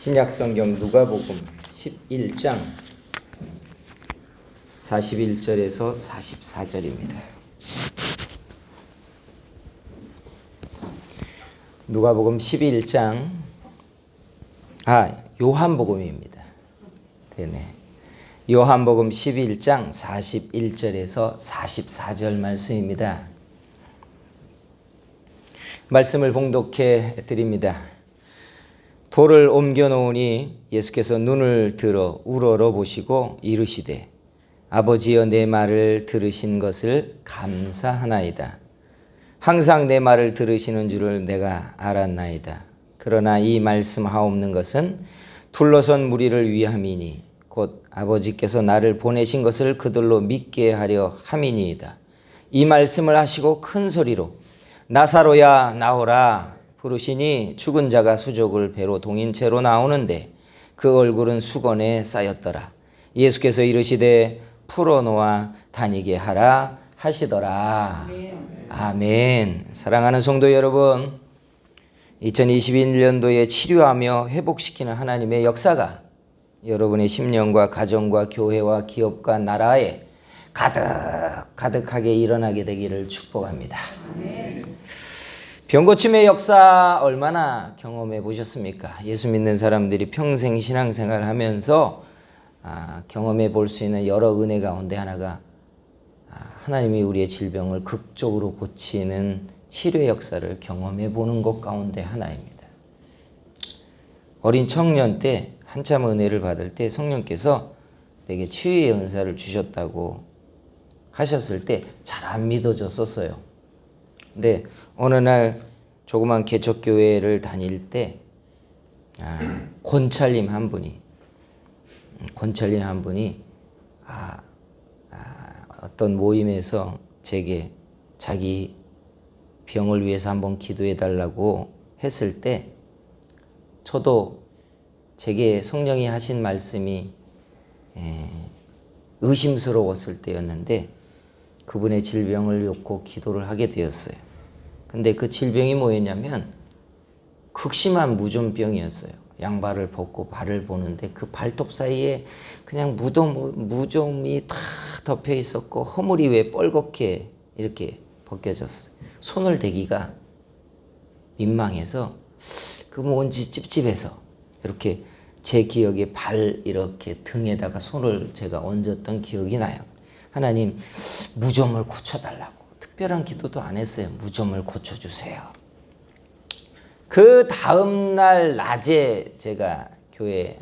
신약성경 누가복음 11장 41절에서 44절입니다. 누가복음 11장 요한복음입니다. 네네. 요한복음 11장 41절에서 44절 말씀입니다. 말씀을 봉독해 드립니다. 돌을 옮겨 놓으니 예수께서 눈을 들어 우러러 보시고 이르시되 아버지여 내 말을 들으신 것을 감사하나이다. 항상 내 말을 들으시는 줄을 내가 알았나이다. 그러나 이 말씀하옵는 것은 둘러선 무리를 위함이니 곧 아버지께서 나를 보내신 것을 그들로 믿게 하려 함이니이다. 이 말씀을 하시고 큰 소리로 나사로야 나오라 부르시니 죽은 자가 수족을 배로 동인 채로 나오는데 그 얼굴은 수건에 쌓였더라. 예수께서 이르시되 풀어놓아 다니게 하라 하시더라. 아멘. 사랑하는 성도 여러분, 2021년도에 치료하며 회복시키는 하나님의 역사가 여러분의 심령과 가정과 교회와 기업과 나라에 가득하게 일어나게 되기를 축복합니다. 아멘. 병고침의 역사 얼마나 경험해 보셨습니까? 예수 믿는 사람들이 평생 신앙생활을 하면서 경험해 볼 수 있는 여러 은혜 가운데 하나가 하나님이 우리의 질병을 극적으로 고치는 치료의 역사를 경험해 보는 것 가운데 하나입니다. 어린 청년 때 한참 은혜를 받을 때 성령께서 내게 치유의 은사를 주셨다고 하셨을 때 잘 안 믿어졌었어요. 근데 어느 날 조그만 개척교회를 다닐 때 권찰님 한 분이 어떤 모임에서 제게 자기 병을 위해서 한번 기도해 달라고 했을 때 저도 제게 성령이 하신 말씀이 의심스러웠을 때였는데 그분의 질병을 놓고 기도를 하게 되었어요. 근데 그 질병이 뭐였냐면 극심한 무좀병이었어요. 양발을 벗고 발을 보는데 그 발톱 사이에 그냥 무좀이 다 덮여 있었고 허물이 왜 뻘겋게 이렇게 벗겨졌어요. 손을 대기가 민망해서 그 뭔지 찝찝해서 이렇게 제 기억에 발 이렇게 등에다가 손을 제가 얹었던 기억이 나요. 하나님 무좀을 고쳐달라고 특별한 기도도 안 했어요. 무좀을 고쳐주세요. 그 다음날 낮에 제가 교회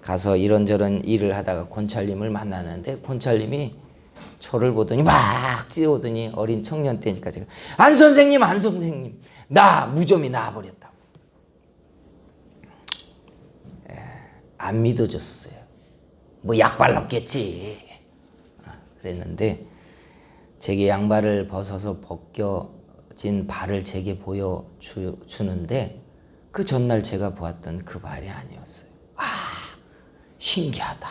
가서 이런저런 일을 하다가 권찰님을 만나는데 권찰님이 저를 보더니 막 뛰어오더니 어린 청년 때니까 제가 안 선생님 나 무좀이 나아버렸다고. 안 믿어줬어요. 뭐 약 발랐겠지. 그랬는데 제게 양발을 벗어서 벗겨진 발을 제게 보여주는데 그 전날 제가 보았던 그 발이 아니었어요. 신기하다.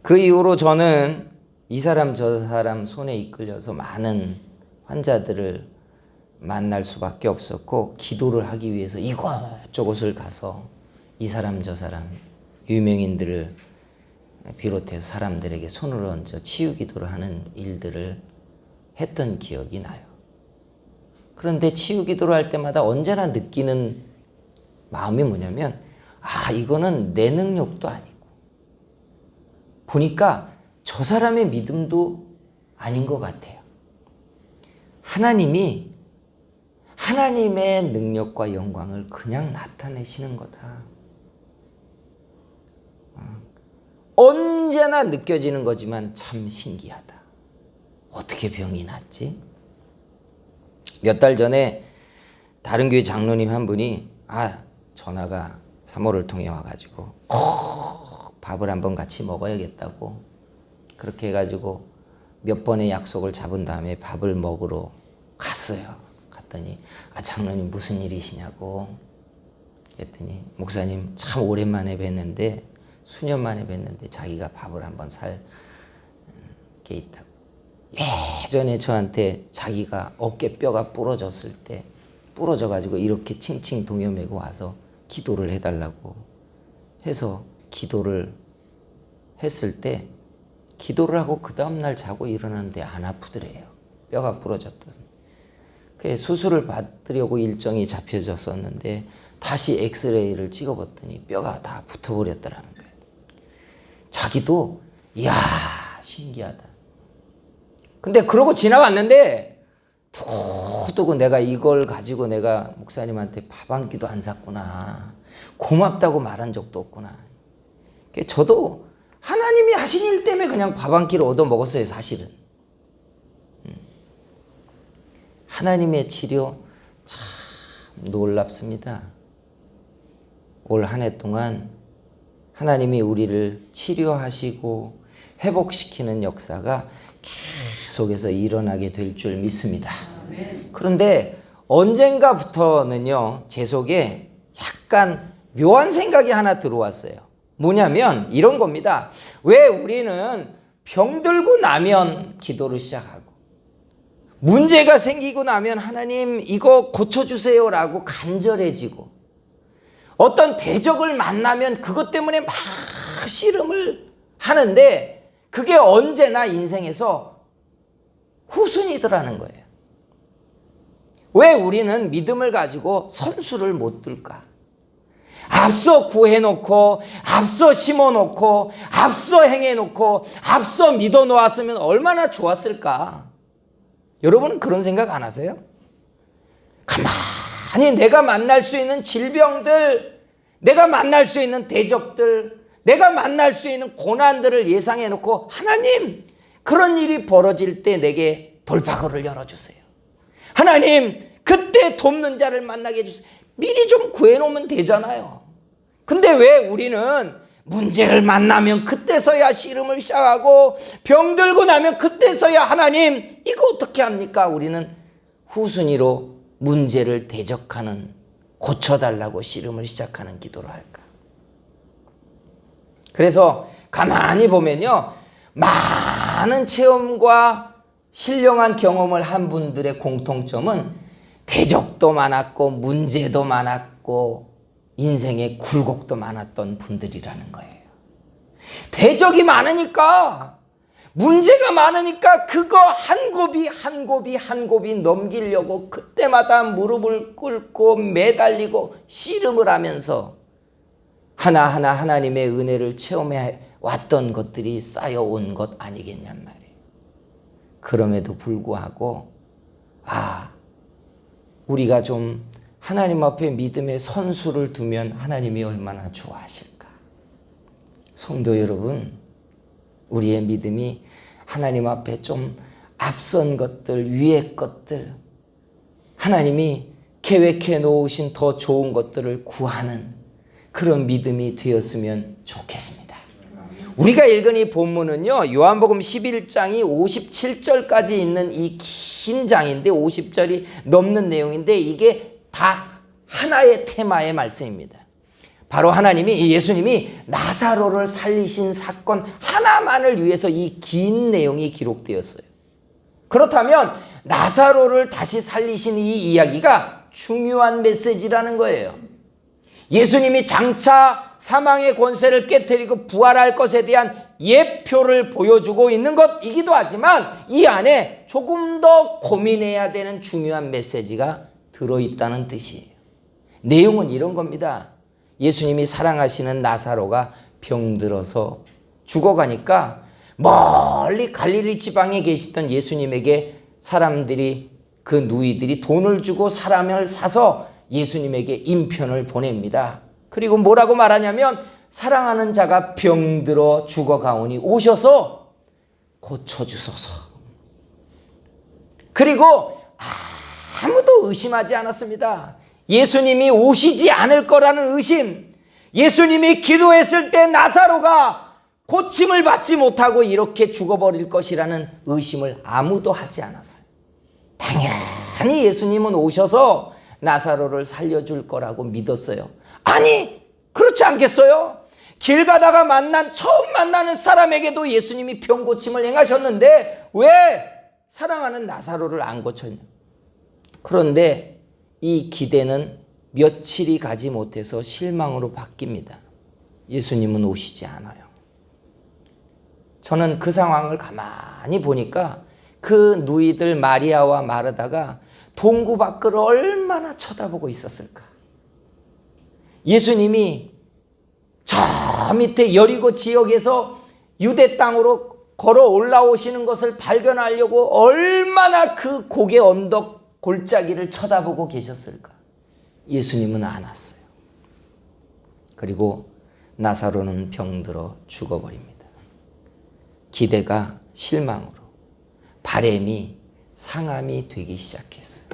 그 이후로 저는 이 사람 저 사람 손에 이끌려서 많은 환자들을 만날 수밖에 없었고 기도를 하기 위해서 이곳저곳을 가서 이 사람 저 사람 유명인들을 비롯해서 사람들에게 손을 얹어 치유 기도를 하는 일들을 했던 기억이 나요. 그런데 치유 기도를 할 때마다 언제나 느끼는 마음이 뭐냐면 이거는 내 능력도 아니고 보니까 저 사람의 믿음도 아닌 것 같아요. 하나님이 하나님의 능력과 영광을 그냥 나타내시는 거다. 언제나 느껴지는 거지만 참 신기하다. 어떻게 병이 낫지? 몇 달 전에 다른 교회 장로님 한 분이 전화가 사모를 통해 와가지고 꼭 밥을 한번 같이 먹어야겠다고 그렇게 해가지고 몇 번의 약속을 잡은 다음에 밥을 먹으러 갔어요. 갔더니 장로님 무슨 일이시냐고 했더니 목사님 참 오랜만에 뵀는데 수년 만에 뵀는데 자기가 밥을 한번 살 게 있다고. 예전에 저한테 자기가 어깨뼈가 부러졌을 때 부러져 가지고 이렇게 칭칭 동여매고 와서 기도를 해달라고 해서 기도를 했을 때 기도를 하고 그 다음날 자고 일어났는데 안 아프더래요. 뼈가 부러졌던. 그 수술을 받으려고 일정이 잡혀졌었는데 다시 엑스레이를 찍어봤더니 뼈가 다 붙어버렸더라는 거예요. 자기도 이야 신기하다. 근데 그러고 지나갔는데 두고두고 내가 이걸 가지고 내가 목사님한테 밥 한 끼도 안 샀구나. 고맙다고 말한 적도 없구나. 저도 하나님이 하신 일 때문에 그냥 밥 한 끼를 얻어 먹었어요, 사실은. 하나님의 치료 참 놀랍습니다. 올 한 해 동안 하나님이 우리를 치료하시고 회복시키는 역사가 계속해서 일어나게 될 줄 믿습니다. 그런데 언젠가부터는요, 제 속에 약간 묘한 생각이 하나 들어왔어요. 뭐냐면 이런 겁니다. 왜 우리는 병들고 나면 기도를 시작하고 문제가 생기고 나면 하나님 이거 고쳐주세요 라고 간절해지고 어떤 대적을 만나면 그것 때문에 막 씨름을 하는데 그게 언제나 인생에서 후순위더라는 거예요. 왜 우리는 믿음을 가지고 선수를 못 둘까? 앞서 구해놓고 앞서 심어놓고 앞서 행해놓고 앞서 믿어놓았으면 얼마나 좋았을까? 여러분은 그런 생각 안 하세요? 가만히 내가 만날 수 있는 질병들, 내가 만날 수 있는 대적들, 내가 만날 수 있는 고난들을 예상해놓고 하나님 그런 일이 벌어질 때 내게 돌파구를 열어주세요. 하나님 그때 돕는 자를 만나게 해주세요. 미리 좀 구해놓으면 되잖아요. 근데 왜 우리는 문제를 만나면 그때서야 씨름을 시작하고 병들고 나면 그때서야 하나님 이거 어떻게 합니까? 우리는 후순위로 문제를 대적하는 고쳐달라고 씨름을 시작하는 기도를 할까? 그래서 가만히 보면요, 많은 체험과 신령한 경험을 한 분들의 공통점은 대적도 많았고 문제도 많았고 인생의 굴곡도 많았던 분들이라는 거예요. 대적이 많으니까 문제가 많으니까 그거 한 곱이 한 곱이 한 곱이 넘기려고 그때마다 무릎을 꿇고 매달리고 씨름을 하면서 하나하나 하나님의 은혜를 체험해 왔던 것들이 쌓여온 것 아니겠냔 말이에요. 그럼에도 불구하고 우리가 좀 하나님 앞에 믿음의 선수를 두면 하나님이 얼마나 좋아하실까. 성도 여러분, 우리의 믿음이 하나님 앞에 좀 앞선 것들, 위의 것들, 하나님이 계획해 놓으신 더 좋은 것들을 구하는 그런 믿음이 되었으면 좋겠습니다. 우리가 읽은 이 본문은요, 요한복음 11장이 57절까지 있는 이 긴 장인데 50절이 넘는 내용인데 이게 다 하나의 테마의 말씀입니다. 바로 하나님이, 예수님이 나사로를 살리신 사건 하나만을 위해서 이 긴 내용이 기록되었어요. 그렇다면 나사로를 다시 살리신 이 이야기가 중요한 메시지라는 거예요. 예수님이 장차 사망의 권세를 깨뜨리고 부활할 것에 대한 예표를 보여주고 있는 것이기도 하지만 이 안에 조금 더 고민해야 되는 중요한 메시지가 들어있다는 뜻이에요. 내용은 이런 겁니다. 예수님이 사랑하시는 나사로가 병들어서 죽어가니까 멀리 갈릴리 지방에 계시던 예수님에게 사람들이, 그 누이들이 돈을 주고 사람을 사서 예수님에게 인편을 보냅니다. 그리고 뭐라고 말하냐면 사랑하는 자가 병들어 죽어가오니 오셔서 고쳐주소서. 그리고 아무도 의심하지 않았습니다. 예수님이 오시지 않을 거라는 의심, 예수님이 기도했을 때 나사로가 고침을 받지 못하고 이렇게 죽어버릴 것이라는 의심을 아무도 하지 않았어요. 당연히 예수님은 오셔서 나사로를 살려줄 거라고 믿었어요. 아니, 그렇지 않겠어요? 길 가다가 처음 만나는 사람에게도 예수님이 병 고침을 행하셨는데 왜 사랑하는 나사로를 안 고쳤냐? 그런데 이 기대는 며칠이 가지 못해서 실망으로 바뀝니다. 예수님은 오시지 않아요. 저는 그 상황을 가만히 보니까 그 누이들 마리아와 마르다가 동구 밖을 얼마나 쳐다보고 있었을까. 예수님이 저 밑에 여리고 지역에서 유대 땅으로 걸어 올라오시는 것을 발견하려고 얼마나 그 고개 언덕 골짜기를 쳐다보고 계셨을까. 예수님은 안 왔어요. 그리고 나사로는 병들어 죽어버립니다. 기대가 실망으로, 바램이 상함이 되기 시작했어요.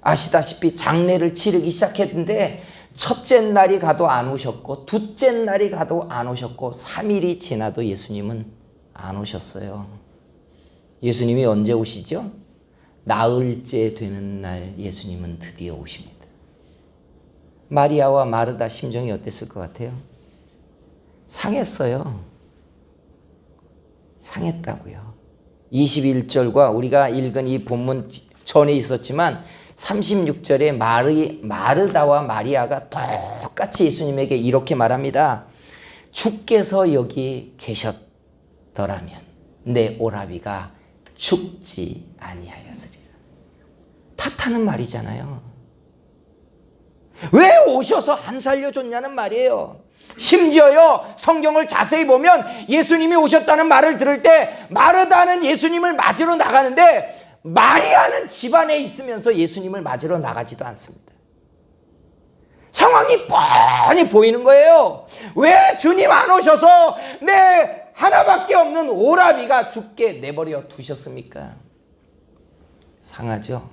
아시다시피 장례를 치르기 시작했는데 첫째 날이 가도 안 오셨고 둘째 날이 가도 안 오셨고 3일이 지나도 예수님은 안 오셨어요. 예수님이 언제 오시죠? 나흘째 되는 날 예수님은 드디어 오십니다. 마리아와 마르다 심정이 어땠을 것 같아요? 상했어요. 상했다고요. 21절과 우리가 읽은 이 본문 전에 있었지만 36절에 마르다와 마리아가 똑같이 예수님에게 이렇게 말합니다. 주께서 여기 계셨더라면 내 오라비가 죽지 아니하였으리라. 탓하는 말이잖아요. 왜 오셔서 안 살려줬냐는 말이에요. 심지어요, 성경을 자세히 보면 예수님이 오셨다는 말을 들을 때 마르다는 예수님을 맞으러 나가는데 마리아는 집안에 있으면서 예수님을 맞으러 나가지도 않습니다. 상황이 뻔히 보이는 거예요. 왜 주님 안 오셔서 내 하나밖에 없는 오라비가 죽게 내버려 두셨습니까? 상하죠.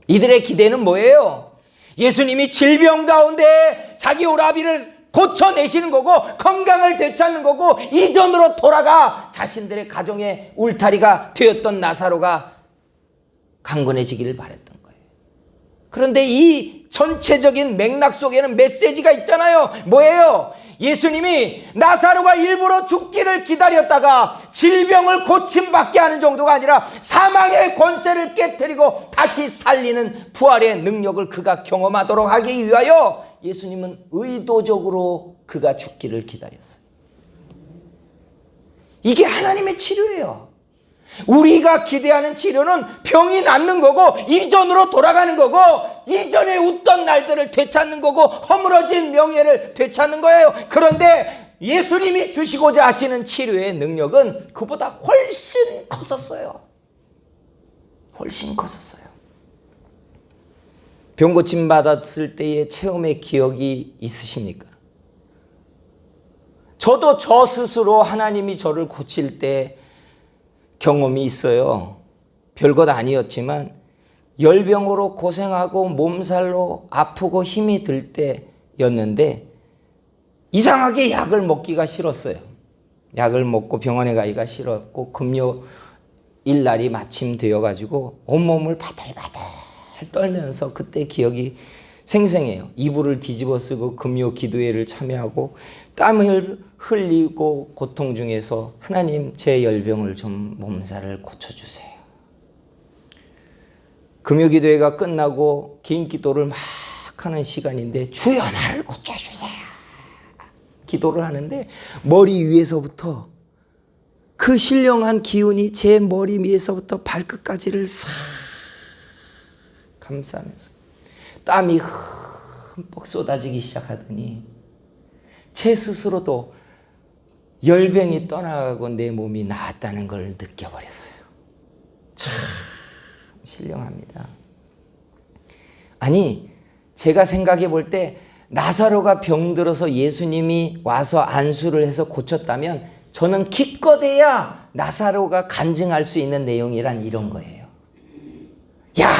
이들의 기대는 뭐예요? 예수님이 질병 가운데 자기 오라비를 고쳐내시는 거고 건강을 되찾는 거고 이전으로 돌아가 자신들의 가정의 울타리가 되었던 나사로가 강건해지기를 바랬던 거예요. 그런데 이 전체적인 맥락 속에는 메시지가 있잖아요. 뭐예요? 예수님이 나사로가 일부러 죽기를 기다렸다가 질병을 고침받게 하는 정도가 아니라 사망의 권세를 깨뜨리고 다시 살리는 부활의 능력을 그가 경험하도록 하기 위하여 예수님은 의도적으로 그가 죽기를 기다렸어요. 이게 하나님의 치료예요. 우리가 기대하는 치료는 병이 낫는 거고 이전으로 돌아가는 거고 이전에 웃던 날들을 되찾는 거고 허물어진 명예를 되찾는 거예요. 그런데 예수님이 주시고자 하시는 치료의 능력은 그보다 훨씬 컸었어요. 훨씬 컸었어요. 병 고침 받았을 때의 체험의 기억이 있으십니까? 저도 저 스스로 하나님이 저를 고칠 때 경험이 있어요. 별것 아니었지만 열병으로 고생하고 몸살로 아프고 힘이 들 때였는데 이상하게 약을 먹기가 싫었어요. 약을 먹고 병원에 가기가 싫었고 금요일 날이 마침 되어가지고 온몸을 바들바들 떨면서 그때 기억이 생생해요. 이불을 뒤집어 쓰고 금요 기도회를 참여하고 땀을 흘리고 고통 중에서 하나님 제 열병을 좀 몸살을 고쳐주세요. 금요 기도회가 끝나고 개인 기도를 막 하는 시간인데 주여 나를 고쳐주세요. 기도를 하는데 머리 위에서부터 그 신령한 기운이 제 머리 위에서부터 발끝까지를 싹 감싸면서 땀이 흠뻑 쏟아지기 시작하더니 제 스스로도 열병이 떠나가고 내 몸이 나았다는 걸 느껴버렸어요. 참 신령합니다. 아니 제가 생각해 볼 때 나사로가 병들어서 예수님이 와서 안수를 해서 고쳤다면 저는 기껏해야 나사로가 간증할 수 있는 내용이란 이런 거예요. 야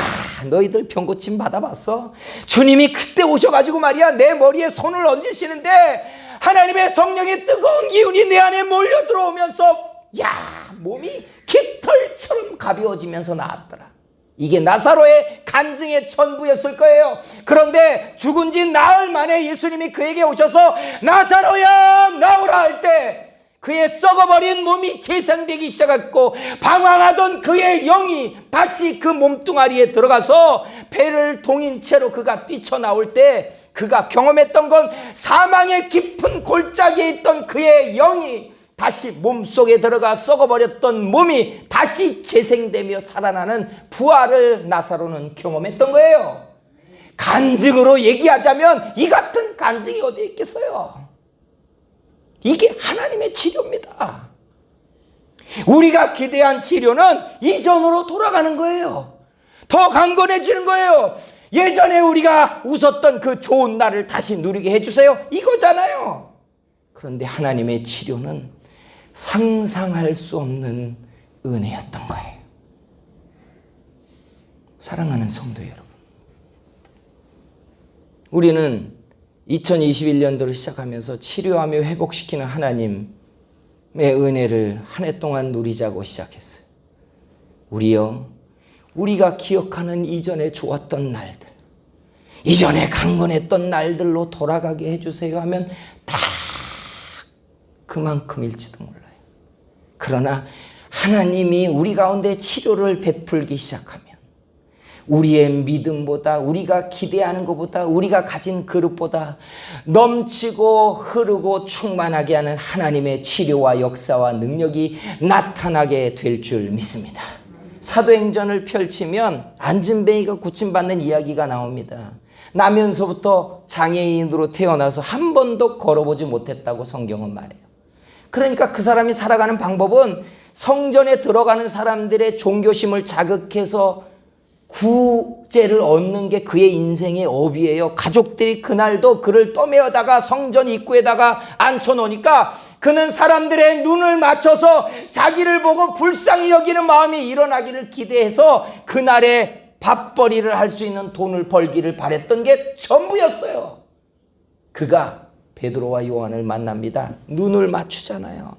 너희들 병 고침 받아봤어? 주님이 그때 오셔가지고 말이야 내 머리에 손을 얹으시는데 하나님의 성령의 뜨거운 기운이 내 안에 몰려 들어오면서 야 몸이 깃털처럼 가벼워지면서 나았더라. 이게 나사로의 간증의 전부였을 거예요. 그런데 죽은 지 나흘 만에 예수님이 그에게 오셔서 나사로야 나오라 할 때 그의 썩어버린 몸이 재생되기 시작했고 방황하던 그의 영이 다시 그 몸뚱아리에 들어가서 배를 동인 채로 그가 뛰쳐나올 때 그가 경험했던 건 사망의 깊은 골짜기에 있던 그의 영이 다시 몸속에 들어가 썩어버렸던 몸이 다시 재생되며 살아나는 부활을 나사로는 경험했던 거예요. 간증으로 얘기하자면 이 같은 간증이 어디에 있겠어요? 이게 하나님의 치료입니다. 우리가 기대한 치료는 이전으로 돌아가는 거예요. 더 강건해지는 거예요. 예전에 우리가 웃었던 그 좋은 날을 다시 누리게 해주세요, 이거잖아요. 그런데 하나님의 치료는 상상할 수 없는 은혜였던 거예요. 사랑하는 성도 여러분, 우리는 2021년도를 시작하면서 치료하며 회복시키는 하나님의 은혜를 한 해 동안 누리자고 시작했어요. 우리가 기억하는 이전에 좋았던 날들, 이전에 강건했던 날들로 돌아가게 해주세요 하면 다 그만큼일지도 몰라요. 그러나 하나님이 우리 가운데 치료를 베풀기 시작하면 우리의 믿음보다, 우리가 기대하는 것보다, 우리가 가진 그릇보다 넘치고 흐르고 충만하게 하는 하나님의 치료와 역사와 능력이 나타나게 될 줄 믿습니다. 사도행전을 펼치면 안진뱅이가 고침받는 이야기가 나옵니다. 나면서부터 장애인으로 태어나서 한 번도 걸어보지 못했다고 성경은 말해요. 그러니까 그 사람이 살아가는 방법은 성전에 들어가는 사람들의 종교심을 자극해서 구제를 얻는 게 그의 인생의 업이에요. 가족들이 그날도 그를 떠매어다가 성전 입구에다가 앉혀놓으니까 그는 사람들의 눈을 맞춰서 자기를 보고 불쌍히 여기는 마음이 일어나기를 기대해서 그날에 밥벌이를 할 수 있는 돈을 벌기를 바랬던 게 전부였어요. 그가 베드로와 요한을 만납니다. 눈을 맞추잖아요.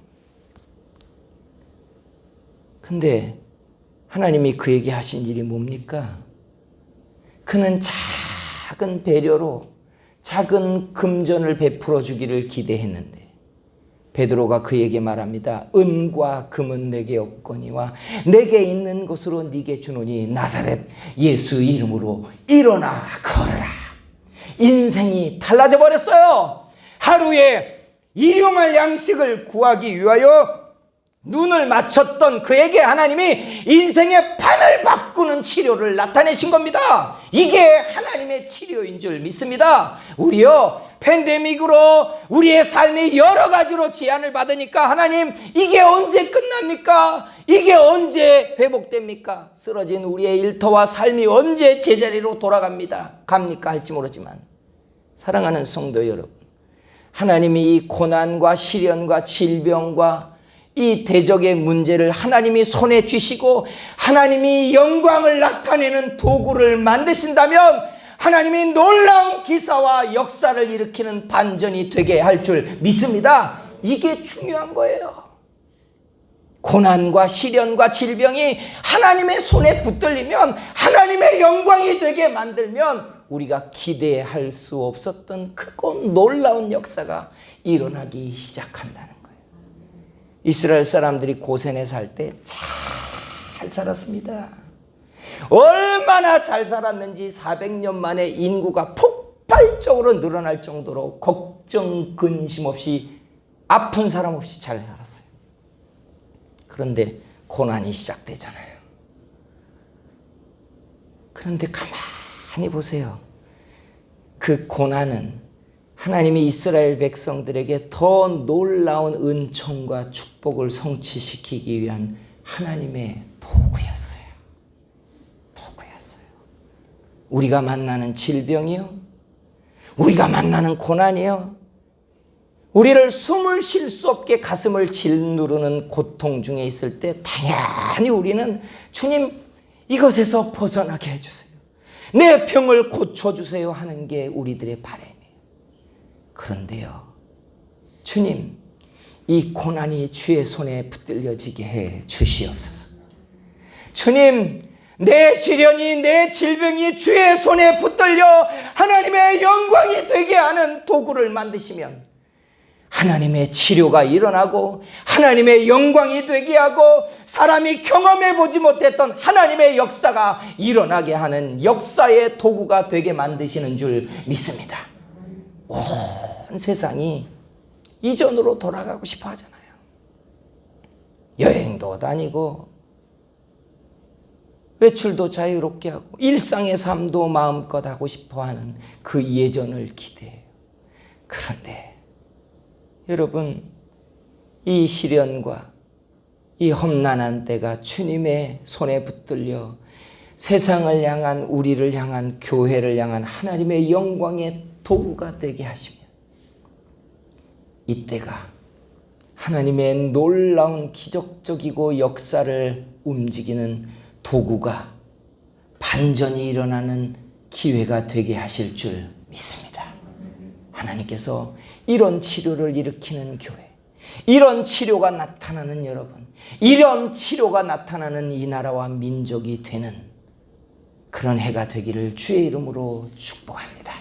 근데 하나님이 그에게 하신 일이 뭡니까? 그는 작은 배려로 작은 금전을 베풀어 주기를 기대했는데 베드로가 그에게 말합니다. 은과 금은 내게 없거니와 내게 있는 것으로 네게 주노니 나사렛 예수 이름으로 일어나 걸어라. 인생이 달라져 버렸어요. 하루에 일용할 양식을 구하기 위하여 눈을 맞췄던 그에게 하나님이 인생의 판을 바꾸는 치료를 나타내신 겁니다. 이게 하나님의 치료인 줄 믿습니다. 우리요, 팬데믹으로 우리의 삶이 여러 가지로 제한을 받으니까 하나님, 이게 언제 끝납니까? 이게 언제 회복됩니까? 쓰러진 우리의 일터와 삶이 언제 제자리로 갑니까 할지 모르지만 사랑하는 성도 여러분, 하나님이 이 고난과 시련과 질병과 이 대적의 문제를 하나님이 손에 쥐시고 하나님이 영광을 나타내는 도구를 만드신다면 하나님이 놀라운 기사와 역사를 일으키는 반전이 되게 할 줄 믿습니다. 이게 중요한 거예요. 고난과 시련과 질병이 하나님의 손에 붙들리면, 하나님의 영광이 되게 만들면 우리가 기대할 수 없었던 크고 놀라운 역사가 일어나기 시작한다는 거예요. 이스라엘 사람들이 고센에 살 때 잘 살았습니다. 얼마나 잘 살았는지 400년 만에 인구가 폭발적으로 늘어날 정도로 걱정 근심 없이, 아픈 사람 없이 잘 살았어요. 그런데 고난이 시작되잖아요. 그런데 가만히 보세요. 그 고난은 하나님이 이스라엘 백성들에게 더 놀라운 은총과 축복을 성취시키기 위한 하나님의 도구였어요. 우리가 만나는 질병이요, 우리가 만나는 고난이요, 우리를 숨을 쉴 수 없게 가슴을 짓누르는 고통 중에 있을 때 당연히 우리는 주님, 이것에서 벗어나게 해주세요, 내 병을 고쳐주세요 하는 게 우리들의 바람이에요. 그런데요, 주님, 이 고난이 주의 손에 붙들려지게 해 주시옵소서. 주님, 내 시련이, 내 질병이 주의 손에 붙들려 하나님의 영광이 되게 하는 도구를 만드시면 하나님의 치료가 일어나고 하나님의 영광이 되게 하고 사람이 경험해 보지 못했던 하나님의 역사가 일어나게 하는 역사의 도구가 되게 만드시는 줄 믿습니다. 온 세상이 이전으로 돌아가고 싶어 하잖아요. 여행도 다니고 외출도 자유롭게 하고 일상의 삶도 마음껏 하고 싶어 하는 그 예전을 기대해요. 그런데 여러분, 이 시련과 이 험난한 때가 주님의 손에 붙들려 세상을 향한, 우리를 향한, 교회를 향한 하나님의 영광의 도구가 되게 하시면 이때가 하나님의 놀라운 기적적이고 역사를 움직이는 도구가 반전이 일어나는 기회가 되게 하실 줄 믿습니다. 하나님께서 이런 치료를 일으키는 교회, 이런 치료가 나타나는 여러분, 이런 치료가 나타나는 이 나라와 민족이 되는 그런 해가 되기를 주의 이름으로 축복합니다.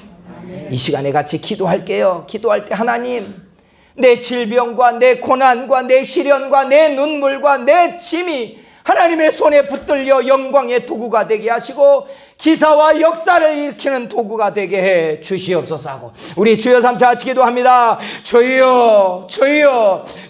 이 시간에 같이 기도할게요. 기도할 때 하나님, 내 질병과 내 고난과 내 시련과 내 눈물과 내 짐이 하나님의 손에 붙들려 영광의 도구가 되게 하시고 기사와 역사를 일으키는 도구가 되게 해 주시옵소서 하고 우리 주여 삼차 같이 기도합니다. 주여, 주여,